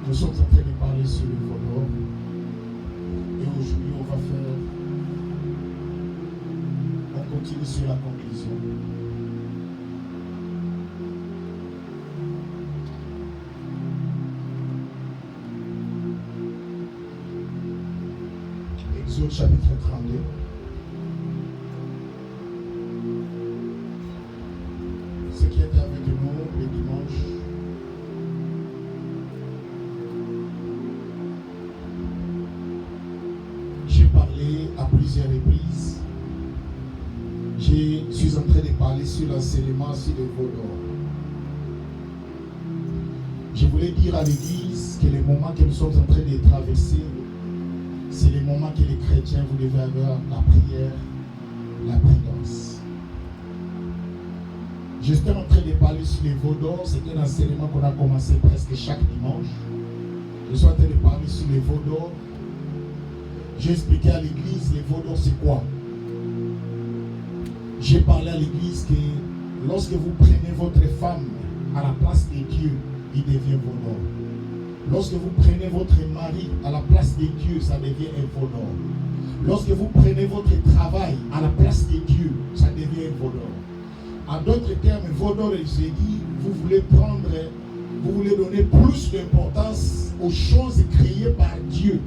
Nous sommes en train de parler sur le voleur. Et aujourd'hui, on va faire. On continue sur la conclusion. Exode chapitre 32. Ce qui était avec nous le dimanche. J'ai parlé à plusieurs reprises. Je suis en train de parler sur l'enseignement sur le voleur. Je voulais dire à l'église que les moments que nous sommes en train de traverser, c'est les moments que les chrétiens, vous devez avoir la prière, la prudence. J'étais en train de parler sur les veaux d'or. C'est un enseignement qu'on a commencé presque chaque dimanche. Je suis en train de parler sur les veaux d'or. J'ai expliqué à l'église, les veaux d'or c'est quoi? J'ai parlé à l'église que lorsque vous prenez votre femme à la place de Dieu, il devient veau d'or. Lorsque vous prenez votre mari à la place de Dieu, ça devient un veau d'or. Lorsque vous prenez votre travail à la place de Dieu, ça devient un veau d'or. En d'autres termes, veau d'or, j'ai dit, vous voulez donner plus d'importance aux choses créées par Dieu,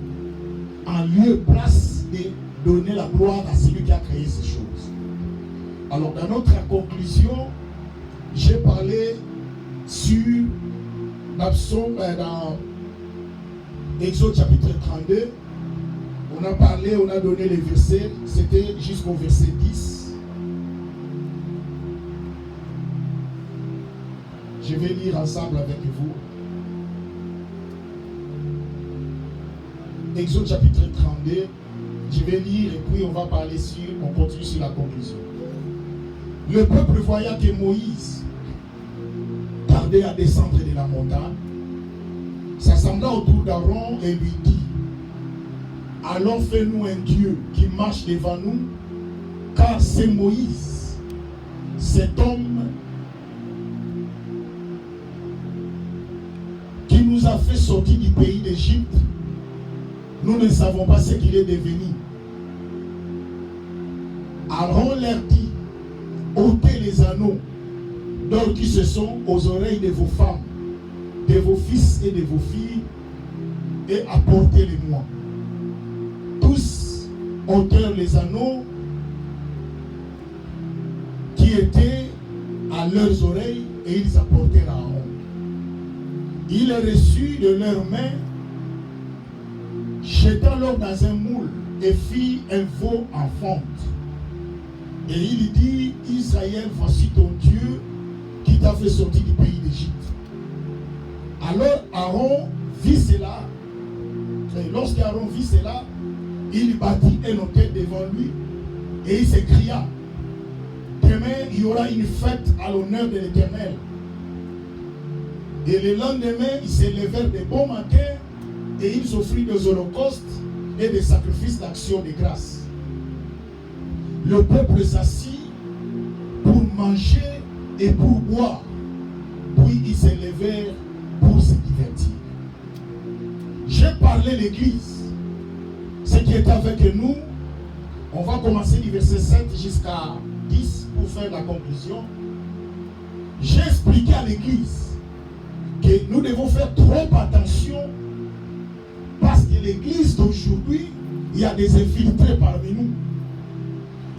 en lieu place de donner la gloire à celui qui a créé ces choses. Alors, dans notre conclusion, j'ai parlé sur dans Exode chapitre 32. On a parlé, on a donné les versets, c'était jusqu'au verset 10. Je vais lire ensemble avec vous. Exode chapitre 32. Je vais lire et puis on va parler on continue sur la conclusion. Le peuple voyant que Moïse tardait à descendre de la montagne, s'assembla autour d'Aaron et lui dit: allons, fais-nous un Dieu qui marche devant nous, car c'est Moïse, cet homme qui nous a fait sortir du pays d'Égypte. Nous ne savons pas ce qu'il est devenu. Aaron leur dit: ôtez les anneaux d'or qui se sont aux oreilles de vos femmes, de vos fils et de vos filles, et apportez-les-moi. Tous ôtèrent les anneaux qui étaient à leurs oreilles et ils apportèrent à Aaron. Il les reçut de leurs mains, jetant-leur dans un moule et fit un veau en fonte. Et il dit: Israël, voici ton Dieu qui t'a fait sortir du pays d'Égypte. Alors Aaron vit cela. Et lorsqu'Aaron vit cela, il bâtit un autel devant lui et il s'écria: demain il y aura une fête à l'honneur de l'Éternel. Et le lendemain, ils se levèrent de bon matin et ils offrirent des holocaustes et des sacrifices d'action de grâce. Le peuple s'assit pour manger et pour boire, puis ils se levèrent pour se divertir. J'ai parlé l'église, ce qui est avec nous. On va commencer du verset 7 jusqu'à 10 pour faire la conclusion. J'ai expliqué à l'église que nous devons faire trop attention parce que l'église d'aujourd'hui, il y a des infiltrés parmi nous.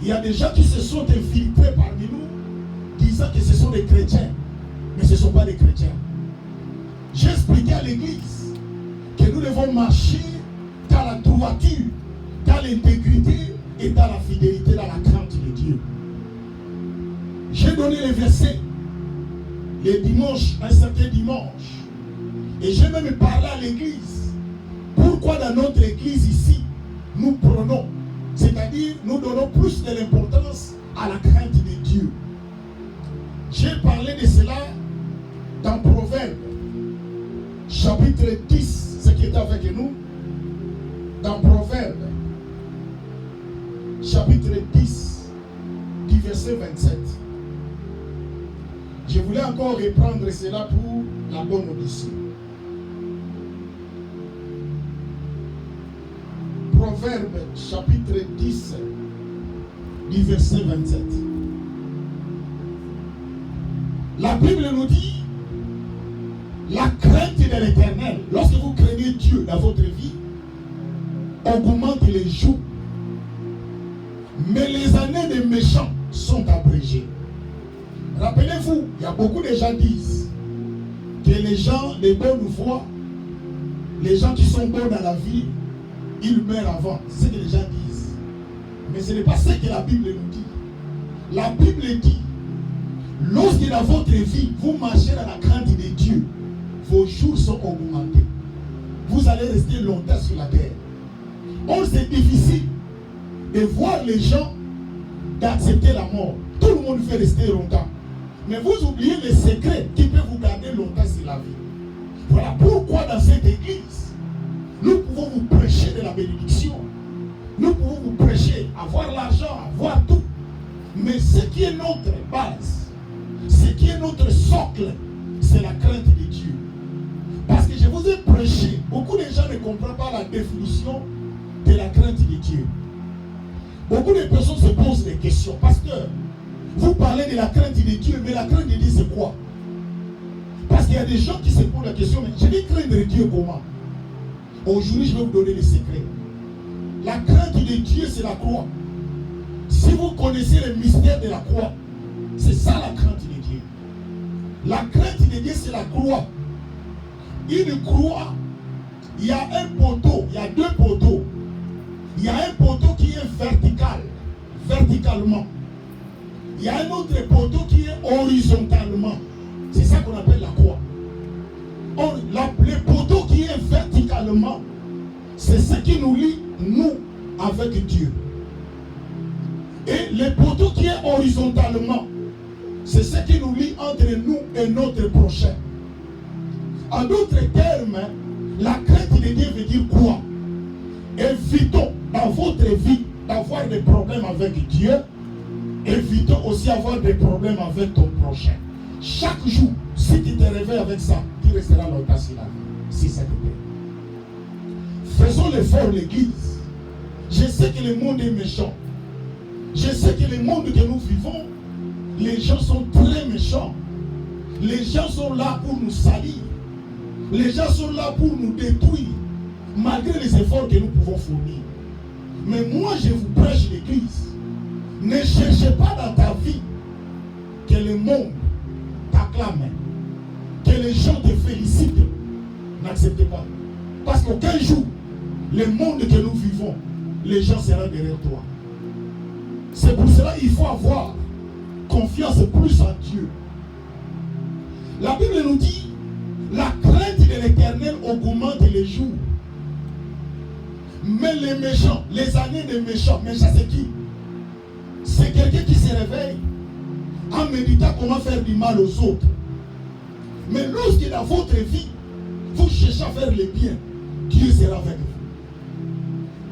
Il y a des gens qui se sont infiltrés parmi nous, disant que ce sont des chrétiens, mais ce ne sont pas des chrétiens. J'ai expliqué à l'église que nous devons marcher dans la droiture, dans l'intégrité et dans la fidélité, dans la crainte de Dieu. J'ai donné les versets les dimanches, un certain dimanche, et j'ai même parlé à l'église. Pourquoi dans notre église ici, nous prenons, c'est-à-dire nous donnons plus de l'importance à la crainte de Dieu. J'ai parlé de cela dans Proverbe, chapitre 10, ce qui est avec nous, dans Proverbe, chapitre 10, du verset 27. Je voulais encore reprendre cela pour la bonne audition. Proverbe chapitre 10, du verset 27. La Bible nous dit, la crainte de l'Éternel, lorsque vous craignez Dieu dans votre vie, augmente les jours. Mais les années des méchants sont abrégées. Rappelez-vous, il y a beaucoup de gens qui disent que les gens de bonne foi, les gens qui sont bons dans la vie, ils meurent avant. C'est ce que les gens disent. Mais ce n'est pas ce que la Bible nous dit. La Bible dit, lorsque dans votre vie, vous marchez dans la crainte de Dieu, vos jours sont augmentés. Vous allez rester longtemps sur la terre. Or, c'est difficile de voir les gens d'accepter la mort. Tout le monde veut rester longtemps. Mais vous oubliez les secrets qui peuvent vous garder longtemps sur la vie. Voilà pourquoi dans cette église, nous pouvons vous prêcher de la bénédiction. Nous pouvons vous prêcher, avoir l'argent, avoir tout. Mais ce qui est notre base, ce qui est notre socle, c'est la crainte de Dieu. Parce que je vous ai prêché, beaucoup de gens ne comprennent pas la définition de la crainte de Dieu. Beaucoup de personnes se posent des questions. Pasteur, vous parlez de la crainte de Dieu, mais la crainte de Dieu c'est quoi? Parce qu'il y a des gens qui se posent la question, mais je vais craindre Dieu comment? Aujourd'hui, je vais vous donner les secrets. La crainte de Dieu, c'est la croix. Si vous connaissez le mystère de la croix, c'est ça la crainte de Dieu. La crainte de Dieu, c'est la croix. Une croix, il y a un poteau, il y a deux poteaux. Il y a un poteau qui est vertical, verticalement. Il y a un autre poteau qui est horizontalement. C'est ça qu'on appelle la croix. Or, le poteau qui est verticalement, c'est ce qui nous lie, nous, avec Dieu. Et le poteau qui est horizontalement, c'est ce qui nous lie entre nous et notre prochain. En d'autres termes, la crainte de Dieu veut dire quoi? Évitons dans votre vie d'avoir des problèmes avec Dieu. Évitons aussi d'avoir des problèmes avec ton prochain. Chaque jour, si tu te réveilles avec ça, tu resteras longtemps sur la vie. Si ça te plaît. Faisons l'effort, l'église. Je sais que le monde est méchant. Je sais que le monde que nous vivons, les gens sont très méchants. Les gens sont là pour nous salir. Les gens sont là pour nous détruire, malgré les efforts que nous pouvons fournir. Mais moi, je vous prêche l'église. Ne cherchez pas dans ta vie que le monde t'acclame, que les gens te félicitent. N'acceptez pas. Parce qu'aucun jour, le monde que nous vivons, les gens seront derrière toi. C'est pour cela qu'il faut avoir confiance plus en Dieu. La Bible nous dit, la crainte de l'Éternel augmente les jours. Mais les méchants, les années des méchants, c'est qui? C'est quelqu'un qui se réveille en méditant comment faire du mal aux autres. Mais lorsque dans votre vie, vous cherchez à faire le bien, Dieu sera avec vous.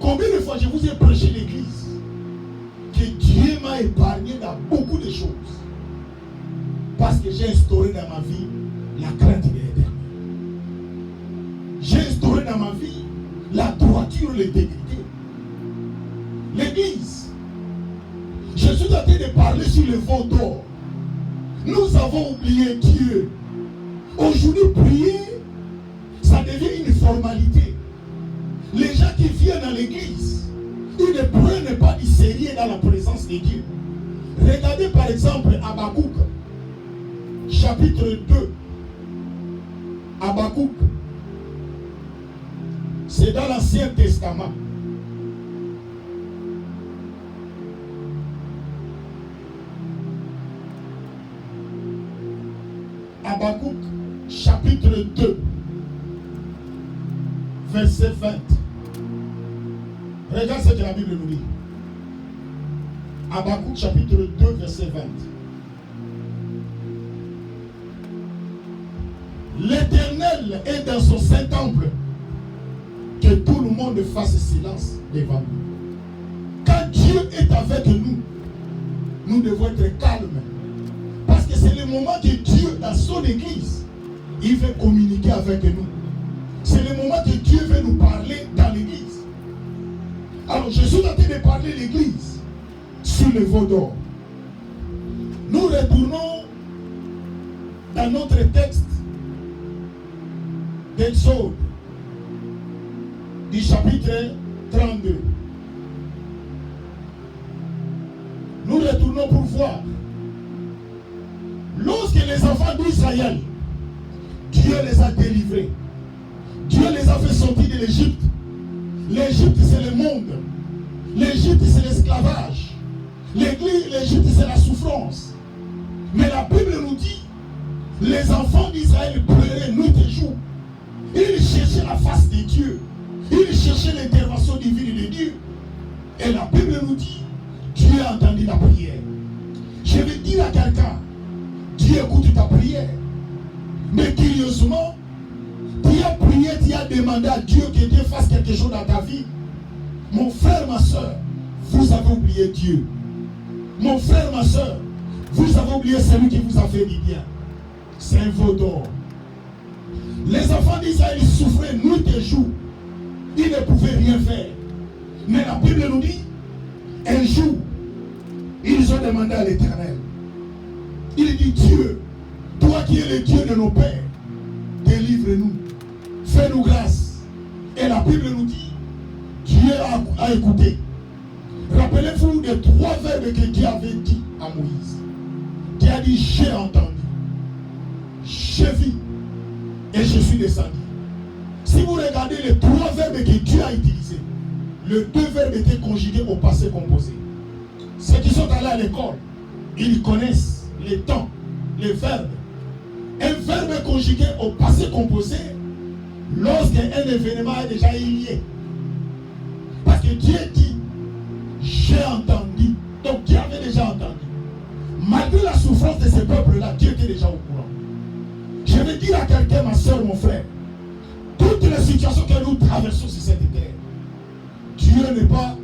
Combien de fois je vous ai prêché l'église que Dieu m'a épargné dans beaucoup de choses. Parce que j'ai instauré dans ma vie la crainte de l'Éternel. J'ai instauré dans ma vie la droiture, l'intégrité. L'église, je suis en train de parler sur le veau d'or. Nous avons oublié Dieu. Aujourd'hui, prier, ça devient une formalité. Les gens qui viennent à l'église, ils ne prennent pas du sérieux dans la présence de Dieu. Regardez par exemple Habakkuk, chapitre 2. Habakkuk, c'est dans l'Ancien Testament. Habakkuk, chapitre 2, verset 20. Regarde ce que la Bible nous dit. Habakkuk, chapitre 2, verset 20. L'Éternel est dans son saint temple. Que tout le monde fasse silence devant nous. Quand Dieu est avec nous, nous devons être calmes. Parce que c'est le moment que Dieu, dans son église, il veut communiquer avec nous. C'est le moment que Dieu veut nous parler dans l'église. Alors, je suis en train de parler l'église sur le veau d'or. Nous retournons dans notre texte d'Exode, du chapitre 32. Nous retournons pour voir. Lorsque les enfants d'Israël, Dieu les a délivrés. Dieu les a fait sortir de l'Égypte. L'Égypte, c'est le monde. L'Égypte, c'est l'esclavage. L'Égypte, c'est la souffrance. Mais la Bible nous dit, les enfants d'Israël pleuraient nuit et jour. Ils cherchaient la face de Dieu. Ils cherchaient l'intervention divine de Dieu. Et la Bible nous dit, Dieu a entendu la prière. Je vais dire à quelqu'un, Dieu écoute ta prière. Mais curieusement, tu as prié, tu as demandé à Dieu que Dieu fasse quelque chose dans ta vie. Mon frère, ma soeur, vous avez oublié Dieu. Mon frère, ma soeur, vous avez oublié celui qui vous a fait du bien. C'est un veau d'or. Les enfants d'Israël souffraient nuit et jour. Ils ne pouvaient rien faire. Mais la Bible nous dit, un jour, ils ont demandé à l'Éternel. Il dit, Dieu, toi qui es le Dieu de nos pères, délivre-nous. Fais-nous grâce. Et la Bible nous dit, Dieu a écouté. Rappelez-vous des 3 verbes que Dieu avait dit à Moïse. Dieu a dit, j'ai entendu, j'ai vu et je suis descendu. Si vous regardez les 3 verbes que Dieu a utilisés, les 2 verbes étaient conjugués au passé composé. Ceux qui sont allés à l'école, ils connaissent les temps, les verbes. Un verbe conjugué au passé composé, lorsqu'un événement est déjà lié. Parce que Dieu dit, j'ai entendu. Donc Dieu avait déjà entendu. Malgré la souffrance de ce peuple-là, Dieu était déjà au courant. Je vais dire à quelqu'un, ma soeur, mon frère, toutes les situations que nous traversons sur cette terre, Dieu n'est pas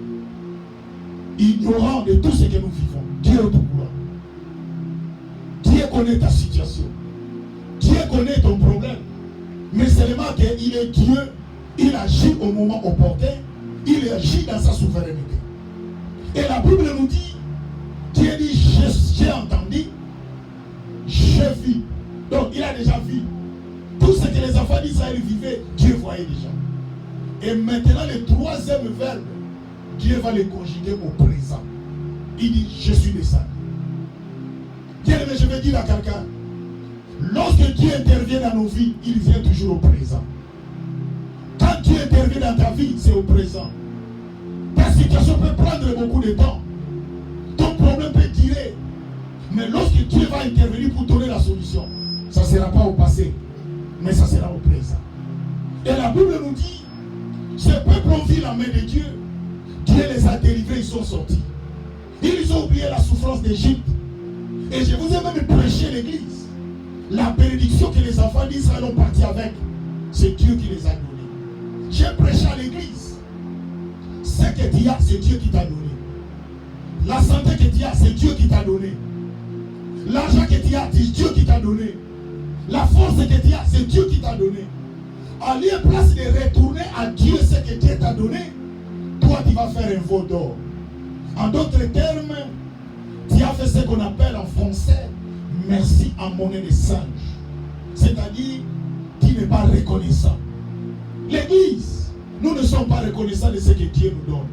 ignorant de tout ce que nous vivons. Dieu est au courant. Dieu connaît ta situation. Dieu connaît ton problème. Mais seulement qu'il est Dieu, il agit au moment opportun, il agit dans sa souveraineté. Et la Bible nous dit, Dieu dit, j'ai entendu, j'ai vu. Donc il a déjà vu. Tout ce que les enfants d'Israël vivaient, Dieu voyait déjà. Et maintenant le 3e verbe, Dieu va le conjuguer au présent. Il dit, je suis descendu. Bien aimé, je vais dire à quelqu'un, lorsque Dieu intervient dans nos vies, il vient toujours au présent. Quand Dieu intervient dans ta vie, c'est au présent. Ta situation peut prendre beaucoup de temps. Ton problème peut tirer. Mais lorsque Dieu va intervenir pour donner la solution, ça ne sera pas au passé, mais ça sera au présent. Et la Bible nous dit, ce peuple ont vu la main de Dieu. Dieu les a délivrés, ils sont sortis. Ils ont oublié la souffrance d'Égypte. Et je vous ai même prêché l'église. La bénédiction que les enfants d'Israël ont parti avec, c'est Dieu qui les a donnés. J'ai prêché à l'église. Ce que tu as, c'est Dieu qui t'a donné. La santé que tu as, c'est Dieu qui t'a donné. L'argent que tu as, c'est Dieu qui t'a donné. La force que tu as, c'est Dieu qui t'a donné. En lieu de place de retourner à Dieu ce que Dieu t'a donné, toi tu vas faire un veau d'or. En d'autres termes, tu as fait ce qu'on appelle en français merci en monnaie de singe. C'est-à-dire, tu n'es pas reconnaissant. L'église, nous ne sommes pas reconnaissants de ce que Dieu nous donne.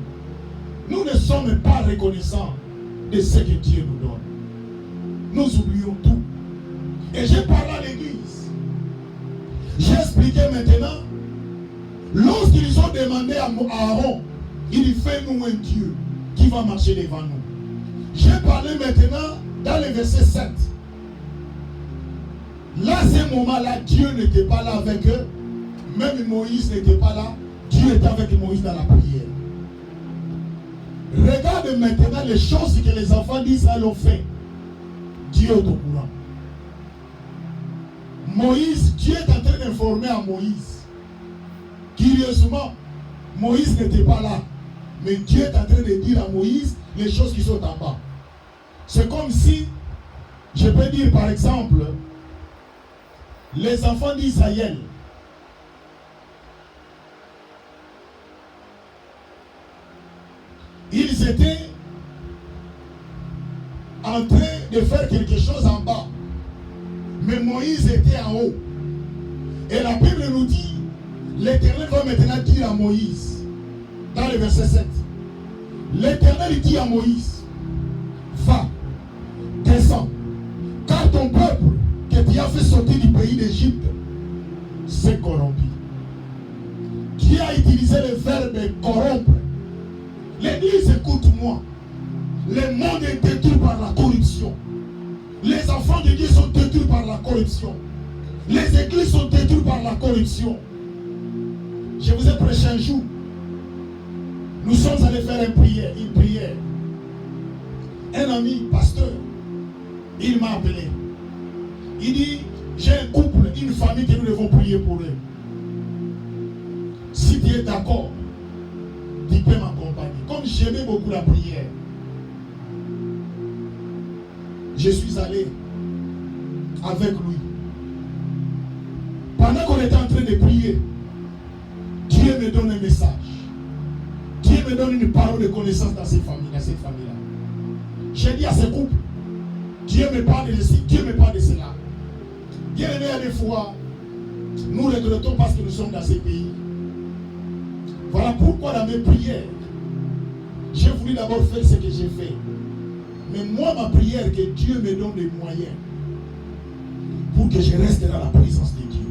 Nous ne sommes pas reconnaissants de ce que Dieu nous donne. Nous oublions tout. Et j'ai parlé à l'église. J'ai expliqué maintenant. Lorsqu'ils ont demandé à Aaron, il fait nous un Dieu qui va marcher devant nous. J'ai parlé maintenant dans le verset 7. Là, ce moment-là, Dieu n'était pas là avec eux. Même Moïse n'était pas là. Dieu était avec Moïse dans la prière. Regarde maintenant les choses que les enfants d'Israël ont fait. Dieu est au courant. Moïse, Dieu est en train d'informer à Moïse. Curieusement, Moïse n'était pas là. Mais Dieu est en train de dire à Moïse les choses qui sont en bas. C'est comme si, je peux dire par exemple, les enfants d'Israël, ils étaient en train de faire quelque chose en bas. Mais Moïse était en haut. Et la Bible nous dit, l'Éternel va maintenant dire à Moïse, dans le verset 7, l'Éternel dit à Moïse, va, descends, car ton peuple que tu as fait sortir du pays d'Égypte s'est corrompu. Dieu a utilisé le verbe corrompre. L'Église, écoute-moi, le monde est détruit par la corruption. Les enfants de Dieu sont détruits par la corruption. Les églises sont détruites par la corruption. Je vous ai prêché un jour. Nous sommes allés faire une prière. Un ami, pasteur, il m'a appelé. Il dit, j'ai un couple, une famille que nous devons prier pour eux. Si tu es d'accord, tu peux m'accompagner. Comme j'aimais beaucoup la prière, je suis allé avec lui. Pendant qu'on était en train de prier, Dieu me donne un message. Dieu me donne une parole de connaissance dans cette famille-là. J'ai dit à ce couple, Dieu me parle de ceci, Dieu me parle de cela. Bien aimé, à des fois, nous regrettons parce que nous sommes dans ces pays. Voilà pourquoi dans mes prières, j'ai voulu d'abord faire ce que j'ai fait. Mais moi, ma prière, que Dieu me donne les moyens pour que je reste dans la présence de Dieu.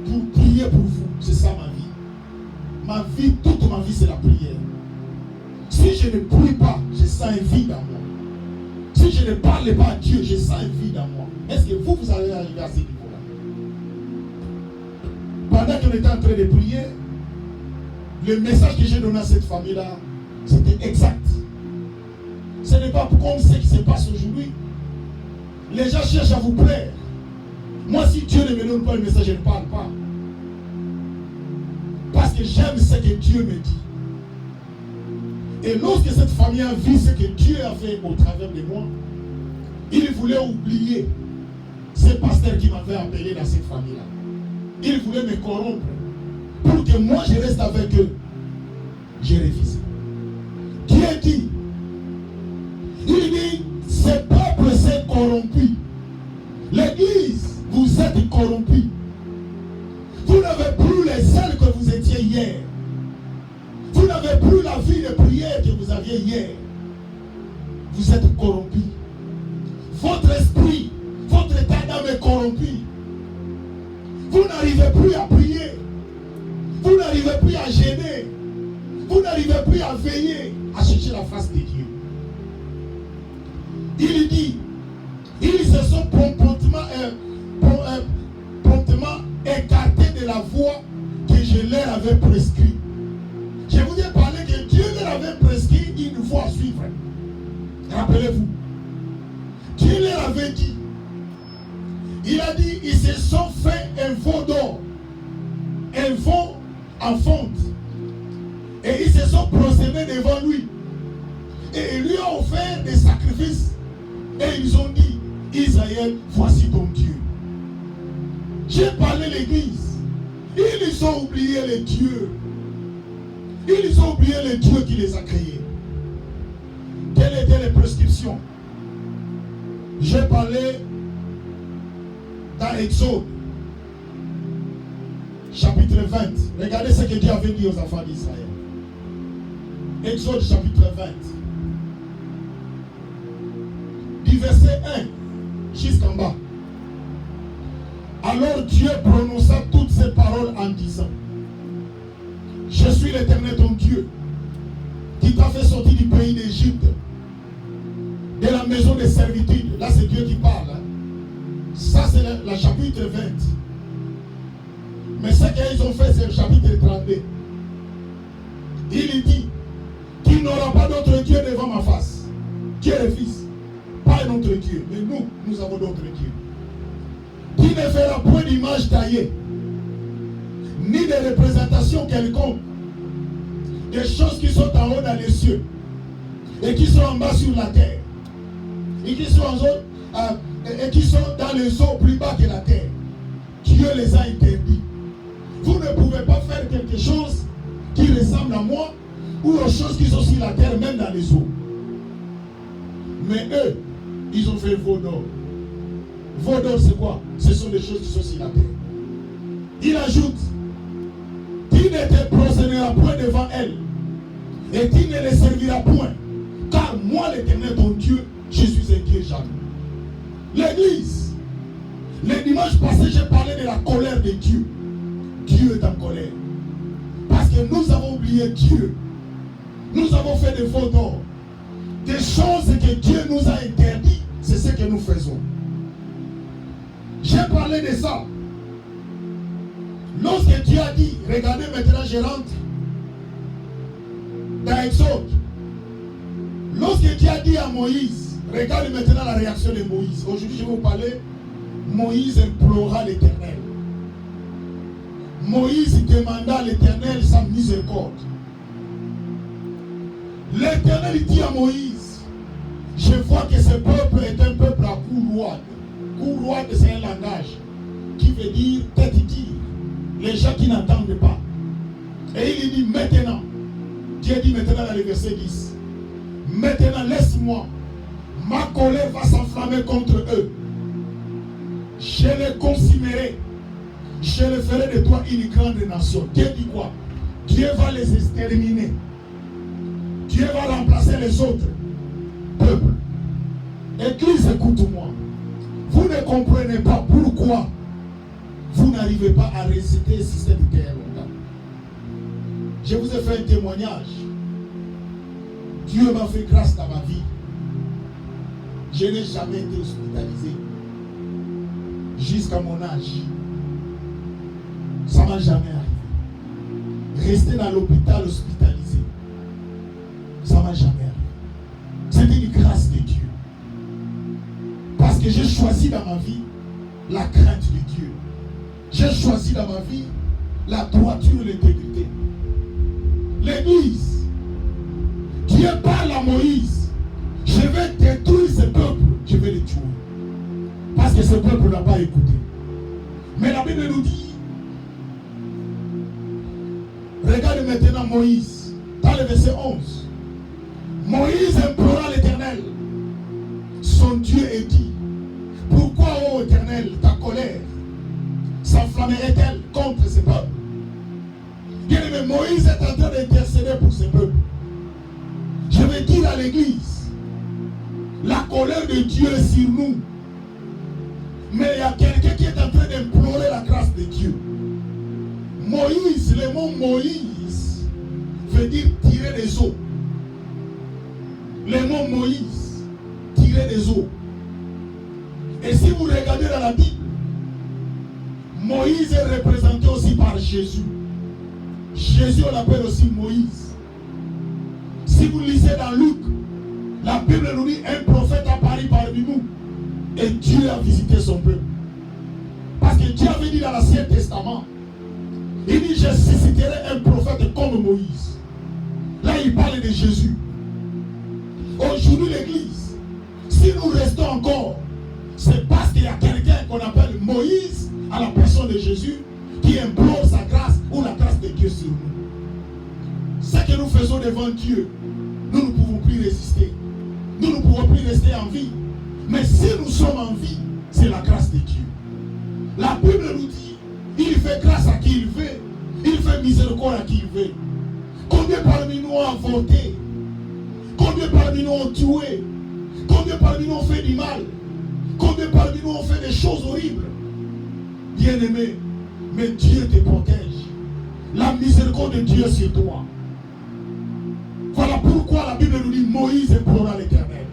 Pour prier pour vous, c'est ça ma vie. Ma vie, toute ma vie, c'est la prière. Si je ne prie pas, je sens un vide en moi. Si je ne parle pas à Dieu, je sens un vide en moi. Est-ce que vous allez arriver à ce niveau-là? Pendant qu'on était en train de prier, le message que j'ai donné à cette famille-là, c'était exact. Ce n'est pas comme ce qui se passe aujourd'hui. Les gens cherchent à vous plaire. Moi, si Dieu ne me donne pas le message, je ne parle pas. Parce que j'aime ce que Dieu me dit. Et lorsque cette famille a vu ce que Dieu a fait au travers de moi, il voulait oublier ce pasteur qui m'avait appelé dans cette famille-là. Il voulait me corrompre pour que moi je reste avec eux. J'ai refusé. Dieu dit, il dit, ce peuple s'est corrompu. L'église, vous êtes corrompus. Vous n'avez plus les ailes que vous étiez hier. Vous n'avez plus la vie de prière que vous aviez hier. Vous êtes corrompus. Votre esprit, votre état d'âme est corrompu. Vous n'arrivez plus à prier. Vous n'arrivez plus à gêner. Vous n'arrivez plus à veiller, à chercher la face de Dieu. Il dit, ils se sont promptement écartés de la voie que je leur avais prescrite. Je vous ai parlé que Dieu leur avait prescrit une voie à suivre. Rappelez-vous. Dieu leur avait dit. Il a dit, ils se sont fait un veau d'or. Un veau en fonte. Et ils se sont prosternés devant lui. Et ils lui ont offert des sacrifices. Et ils ont dit, Israël, voici ton Dieu. J'ai parlé l'église. Ils ont oublié les dieux. Ils ont oublié les dieux qui les a créés. Quelles étaient les prescriptions? J'ai parlé dans Exode, chapitre 20. Regardez ce que Dieu avait dit aux enfants d'Israël. Exode, chapitre 20. Du verset 1 jusqu'en bas. Alors Dieu prononça toutes ces paroles en disant, je suis l'Éternel ton Dieu, qui t'a fait sortir du pays d'Égypte, de la maison de servitude. Là, c'est Dieu qui parle. Hein. Ça, c'est le chapitre 20. Mais ce qu'ils ont fait, c'est le chapitre 32. Il dit, qu'il n'aura pas d'autre Dieu devant ma face. Dieu le Fils. Pas un autre Dieu. Mais nous avons d'autres dieux. Qui ne fera point d'image taillée, ni de représentation quelconque, des choses qui sont en haut dans les cieux, et qui sont en bas sur la terre, et qui sont dans les eaux plus bas que la terre. Dieu les a interdits. Vous ne pouvez pas faire quelque chose qui ressemble à moi, ou aux choses qui sont sur la terre, même dans les eaux. Mais eux, ils ont fait veau d'or. Veau d'or, c'est quoi? Ce sont des choses qui sont sur la terre. Il ajoute, tu ne te prosterneras point devant elle, et tu ne les serviras point, car moi, l'Éternel, ton Dieu, je suis un Dieu jaloux. L'église, le dimanche passé, j'ai parlé de la colère de Dieu. Dieu est en colère. Parce que nous avons oublié Dieu. Nous avons fait des faux d'or. Des choses que Dieu nous a interdites, c'est ce que nous faisons. J'ai parlé de ça. Lorsque Dieu a dit, regardez maintenant, je rentre dans Exode. Lorsque Dieu a dit à Moïse, regardez maintenant la réaction de Moïse. Aujourd'hui, je vais vous parler. Moïse implora l'Éternel. Moïse demanda à l'Éternel sa miséricorde. L'Éternel dit à Moïse, je vois que ce peuple est un peuple à couroide. Couroide, c'est un langage qui veut dire tête tire. Les gens qui n'entendent pas. Et il dit maintenant, Dieu dit maintenant dans le verset 10, maintenant laisse-moi, ma colère va s'enflammer contre eux. Je les consumerai. Je les ferai de toi une grande nation. Dieu dit quoi? Dieu va les exterminer. Dieu va remplacer les autres peuples. Église, écoute-moi. Vous ne comprenez pas pourquoi vous n'arrivez pas à résister le système de terre longtemps. Je vous ai fait un témoignage. Dieu m'a fait grâce dans ma vie. Je n'ai jamais été hospitalisé. Jusqu'à mon âge. Ça ne m'a jamais arrivé. Rester dans l'hôpital hospitalisé. Ça ne m'a jamais arrivé. C'est une grâce de Dieu. Parce que j'ai choisi dans ma vie la crainte de Dieu. J'ai choisi dans ma vie la droiture et l'intégrité. L'église, Dieu parle à Moïse. Je vais détruire ce peuple. Je vais les tuer. Parce que ce peuple n'a pas écouté. Mais la Bible nous dit, regarde maintenant Moïse, dans le verset 11. Moïse implora l'Éternel, son Dieu, et dit, pourquoi, ô Éternel, ta colère s'enflammerait-elle contre ce peuple? Bien aimé, Moïse est en train d'intercéder pour ce peuple. Je vais dire à l'église, la colère de Dieu est sur nous. Mais il y a quelqu'un qui est en train d'implorer la grâce de Dieu. Moïse, le mot Moïse veut dire tirer des eaux. Le mot Moïse, tirer des eaux. Et si vous regardez dans la Bible, Moïse est représenté aussi par Jésus. Jésus, on l'appelle aussi Moïse. Si vous lisez dans Luc, la Bible nous dit un prophète apparu parmi nous. Et Dieu a visité son peuple. Parce que Dieu avait dit dans l'Ancien Testament, il dit, je susciterai un prophète comme Moïse. Là, il parle de Jésus. Aujourd'hui, l'église, si nous restons encore, c'est parce qu'il y a quelqu'un qu'on appelle Moïse, à la personne de Jésus, qui implore sa grâce ou la grâce de Dieu sur nous. Ce que nous faisons devant Dieu, nous ne pouvons plus résister. Nous ne pouvons plus rester en vie. Mais si nous sommes en vie, c'est la grâce de Dieu. La Bible nous dit, il fait grâce à qui il veut, il fait miséricorde à qui il veut. Combien parmi nous ont avorté? Combien parmi nous ont tué? Combien parmi nous ont fait du mal? Combien parmi nous ont fait des choses horribles? Bien-aimé, mais Dieu te protège. La miséricorde de Dieu est sur toi. Voilà pourquoi la Bible nous dit, Moïse implora l'Éternel.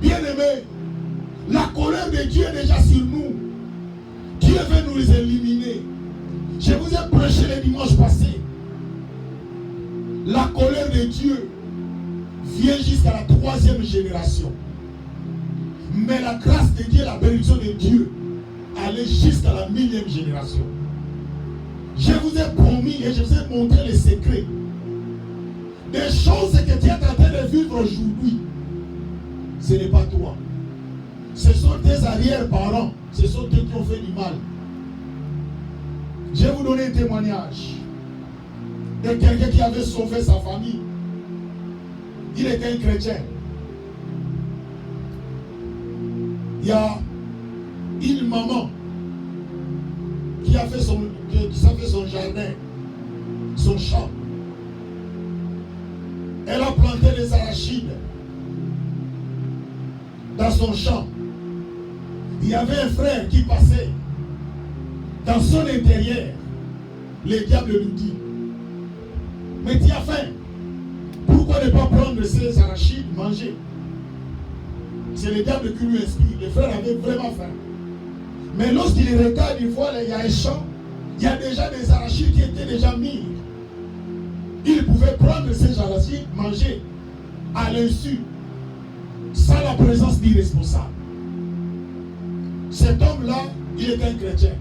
Bien-aimé, la colère de Dieu est déjà sur nous. Dieu veut nous éliminer. Je vous ai prêché le dimanche passé. La colère de Dieu vient jusqu'à la 3e génération. Mais la grâce de Dieu, la bénédiction de Dieu, allait jusqu'à la 1000e génération. Je vous ai promis et je vous ai montré les secrets. Des choses que tu es en train de vivre aujourd'hui. Ce n'est pas toi. Ce sont tes arrière-parents. Ce sont eux qui ont fait du mal. Je vais vous donner un témoignage de quelqu'un qui avait sauvé sa famille Il était un chrétien. Il y a une maman qui a fait son jardin, son champ. Elle a planté des arachides dans son champ. Il y avait un frère qui passait. Dans son intérieur, le diable lui dit: mais tu as faim. Pourquoi ne pas prendre ces arachides, manger? C'est le diable qui lui inspire. Le frère avait vraiment faim. Mais lorsqu'il regarde, il voit il y a un champ, il y a déjà des arachides qui étaient déjà mis. Il pouvait prendre ces arachides, manger à l'insu, sans la présence du responsable. Cet homme-là, il était un chrétien.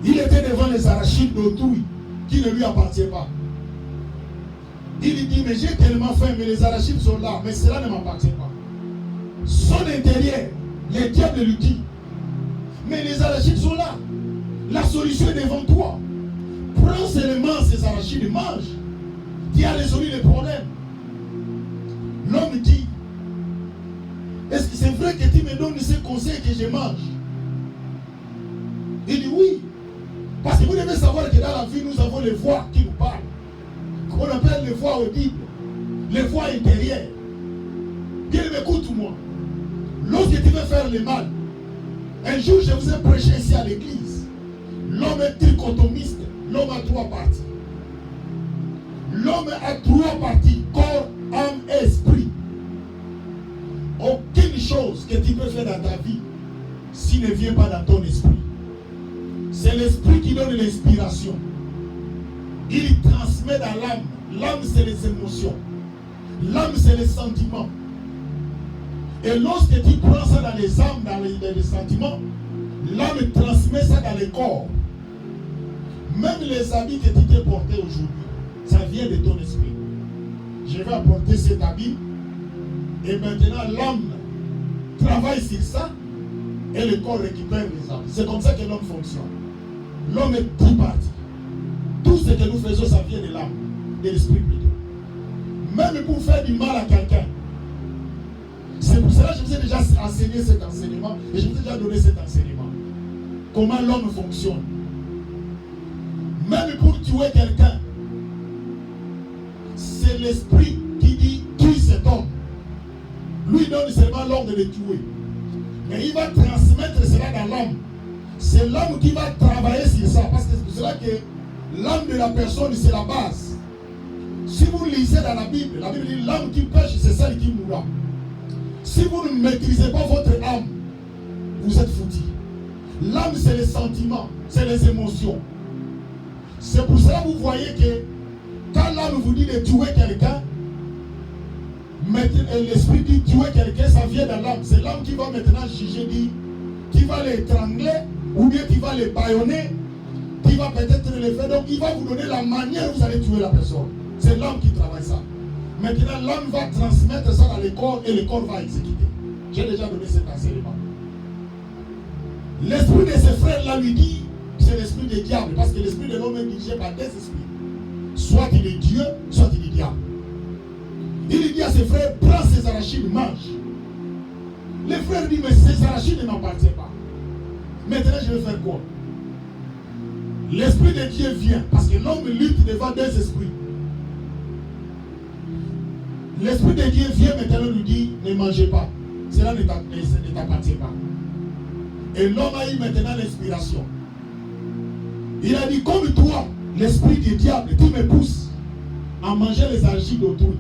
Il était devant les arachides d'autrui qui ne lui appartiennent pas. Il lui dit: mais j'ai tellement faim, mais les arachides sont là, mais cela ne m'appartient pas. Son intérieur, le diable lui dit: mais les arachides sont là. La solution est devant toi. Prends seulement ces arachides et mange. Tu as résolu le problème. L'homme dit: est-ce que c'est vrai que tu me donnes ces conseils que je mange? Il dit: oui. Parce que vous devez savoir que dans la vie, nous avons les voix qui nous parlent. Qu'on appelle les voix audibles, les voix intérieures. Bien, écoute-moi. Lorsque tu veux faire le mal, un jour je vous ai prêché ici à l'église. L'homme est trichotomiste. L'homme a trois parties. L'homme a trois parties: corps, âme et esprit. Aucune chose que tu peux faire dans ta vie s'il ne vient pas dans ton esprit. C'est l'esprit qui donne l'inspiration. Il transmet dans l'âme. L'âme, c'est les émotions. L'âme, c'est les sentiments. Et lorsque tu prends ça dans les âmes, dans les sentiments, l'âme transmet ça dans le corps. Même les habits que tu t'es portés aujourd'hui, ça vient de ton esprit. Je vais apporter cet habit. Et maintenant, l'âme travaille sur ça. Et le corps récupère les âmes. C'est comme ça que l'homme fonctionne. L'homme est tripartite. Tout ce que nous faisons, ça vient de l'âme, de l'esprit plutôt. Même pour faire du mal à quelqu'un. C'est pour cela que je vous ai déjà enseigné cet enseignement. Et je vous ai déjà donné cet enseignement. Comment l'homme fonctionne. Même pour tuer quelqu'un, c'est l'esprit qui dit: tue cet homme. Lui donne seulement l'ordre de tuer. Mais il va transmettre cela dans l'âme. C'est l'âme qui va travailler sur ça. Parce que c'est pour cela que l'âme de la personne, c'est la base. Si vous lisez dans la Bible dit: l'âme qui pêche, c'est celle qui mourra. Si vous ne maîtrisez pas votre âme, vous êtes foutu. L'âme, c'est les sentiments, c'est les émotions. C'est pour cela que vous voyez que quand l'âme vous dit de tuer quelqu'un, l'esprit dit tuer quelqu'un, ça vient de l'âme. C'est l'âme qui va maintenant juger, qui va l'étrangler, ou bien qui va le bâillonner, qui va peut-être le faire. Donc il va vous donner la manière où vous allez tuer la personne. C'est l'âme qui travaille ça. Maintenant l'âme va transmettre ça dans le corps et le corps va exécuter. J'ai déjà donné cet enseignement. L'esprit de ses frères là lui dit: c'est l'esprit du diable, parce que l'esprit de l'homme est dirigé par des esprits. Soit il est Dieu, soit il est diable. Il dit à ses frères: prends ces arachides, mange. Les frères disent: mais ces arachides ne m'appartiennent pas. Maintenant je vais faire quoi? L'esprit de Dieu vient, parce que l'homme lutte devant des esprits. L'esprit de Dieu vient maintenant lui dit: ne mangez pas. Cela ne t'appartient pas. Et l'homme a eu maintenant l'inspiration. Il a dit: comme toi, l'esprit du diable, tu me pousses à manger les arachides d'autrui.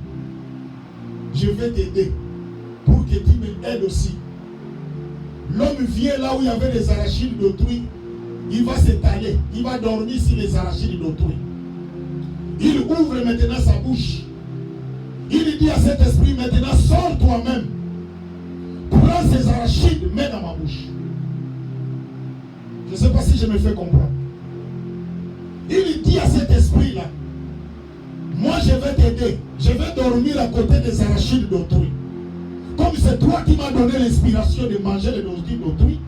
Je vais t'aider pour que tu m'aides aussi. L'homme vient là où il y avait les arachides d'autrui. Il va s'étaler. Il va dormir sur les arachides d'autrui. Il ouvre maintenant sa bouche. Il dit à cet esprit: maintenant sors toi-même. Prends ces arachides, mets dans ma bouche. Je ne sais pas si je me fais comprendre. Il dit à cet esprit-là: moi je vais t'aider. Je vais dormir à côté des arachides d'autrui. Comme c'est toi qui m'as donné l'inspiration de manger les arachides d'autrui,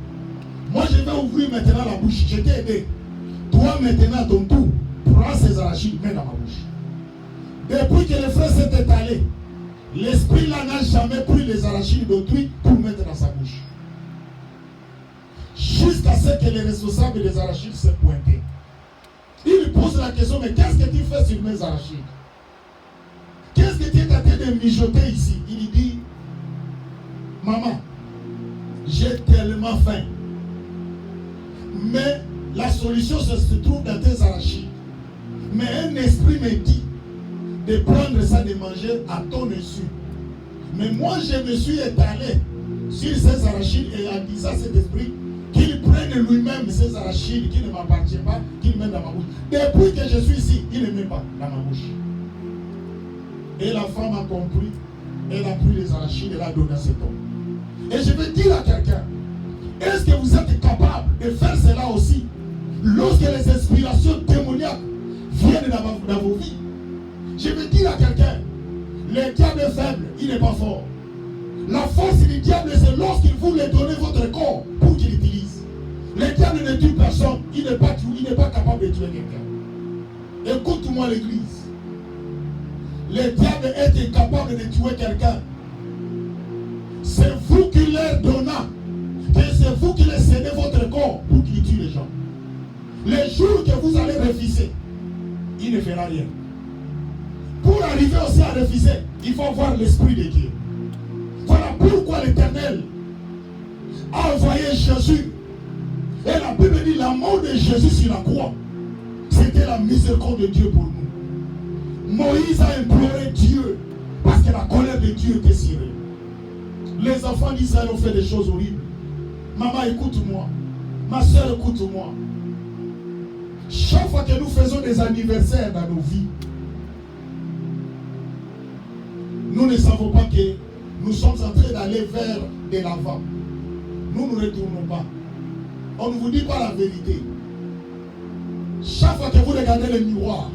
moi je vais ouvrir maintenant la bouche. Je t'ai aidé. Toi maintenant à ton tour, prends ces arachides, mets dans ma bouche. Depuis que le frère s'est étalé, l'esprit là n'a jamais pris les arachides d'autrui pour mettre dans sa bouche. Jusqu'à ce que les responsables des arachides se pointent. Il lui pose la question, mais qu'est-ce que tu fais sur mes arachides? Qu'est-ce que tu es en train de mijoter ici? Il lui dit, maman, j'ai tellement faim. Mais la solution se trouve dans tes arachides. Mais un esprit me dit de prendre ça, de manger à ton insu. Mais moi, je me suis étalé sur ces arachides et en disant à cet esprit qu'il prenne lui-même ces arachides qui ne m'appartiennent pas, qu'il mette dans ma bouche. Depuis que je suis ici, il ne met pas dans ma bouche. Et la femme a compris, elle a pris les arachides et l'a donné à cet homme. Et je vais dire à quelqu'un, est-ce que vous êtes capable de faire cela aussi lorsque les inspirations démoniaques viennent dans vos vies? Je vais dire à quelqu'un, le diable est faible, il n'est pas fort. La force du diable, c'est lorsqu'il vous donne votre corps pour qu'il l'utilise. Le diable ne tue personne, il n'est pas capable de tuer quelqu'un. Écoute-moi l'église. Le diable est incapable de tuer quelqu'un. C'est vous qui leur donnez, c'est vous qui leur cédez votre corps pour qu'il tue les gens. Les jours que vous allez refuser, il ne fera rien. Pour arriver aussi à refuser, il faut avoir l'Esprit de Dieu. Voilà pourquoi l'Éternel a envoyé Jésus. Et la Bible dit la mort de Jésus sur la croix, c'était la miséricorde de Dieu pour nous. Moïse a imploré Dieu parce que la colère de Dieu était sur eux. Les enfants d'Israël ont fait des choses horribles. Maman, écoute-moi. Ma soeur, écoute-moi. Chaque fois que nous faisons des anniversaires dans nos vies, nous ne savons pas que nous sommes en train d'aller vers de l'avant. Nous ne retournons pas. On ne vous dit pas la vérité. Chaque fois que vous regardez le miroir,